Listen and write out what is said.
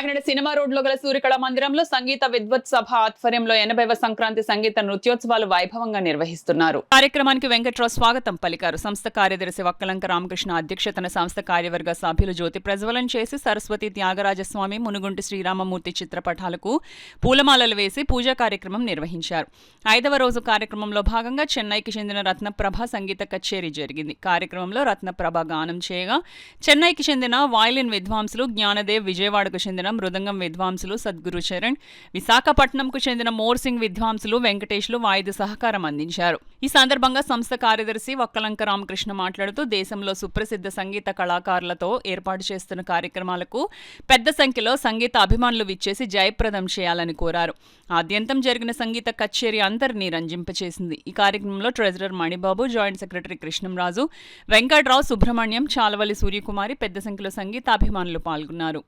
Kakinada cinema road లో గల సూర్యకళ మందిరంలో సంగీత విద్వత్ సభ ఆధ్వర్యంలో 80వ సంక్రాంతి సంగీత నృత్యోత్సవాలు వైభవంగా నిర్వహిస్తున్నారు. కార్యక్రమానికి వెంకట్రావు స్వాగతం పలికారు. సంస్థ కార్యదర్శి వక్కలంక రామకృష్ణ అధ్యక్షతన సంస్థ కార్యవర్గ సభ్యులు జ్యోతి ప్రజ్వలన చేసి సరస్వతి త్యాగరాజస్వామి, మునుగుంటి శ్రీరామమూర్తి చిత్రపటాలకు పూలమాలలు వేసి పూజా కార్యక్రమం నిర్వహించారు. 5వ రోజు కార్యక్రమంలో భాగంగా చెన్నైకి చెందిన రత్నప్రభ సంగీత కచేరీ జరిగింది. కార్యక్రమంలో రత్నప్రభ గానం చేయగా చెన్నైకి చెందిన వయలిన్ విద్వాంసులు జ్ఞానదేవ్, విజయవాడకు చెందిన మృదంగం విద్వాంసులు సద్గురు చరణ్, విశాఖపట్నంకు చెందిన మోర్సింగ్ విద్వాంసులు వెంకటేష్లు వాయిద్య సహకారం అందించారు. ఈ సందర్భంగా సంస్థ కార్యదర్శి వక్కలంక రామకృష్ణ మాట్లాడుతూ దేశంలో సుప్రసిద్ధ సంగీత కళాకారులతో ఏర్పాటు చేస్తున్న కార్యక్రమాలకు పెద్ద సంఖ్యలో సంగీత అభిమానులు విచ్చేసి జయప్రదం చేయాలని కోరారు. ఆద్యంతం జరిగిన సంగీత కచేరీ అందరినీ రంజింపచేసింది. ఈ కార్యక్రమంలో treasurer Manibabu, joint secretary Krishnamraju, Venkatrao, Subrahmanyam, Chalavalli Suryakumari పెద్ద సంఖ్యలో సంగీతాభిమానులు పాల్గొన్నారు.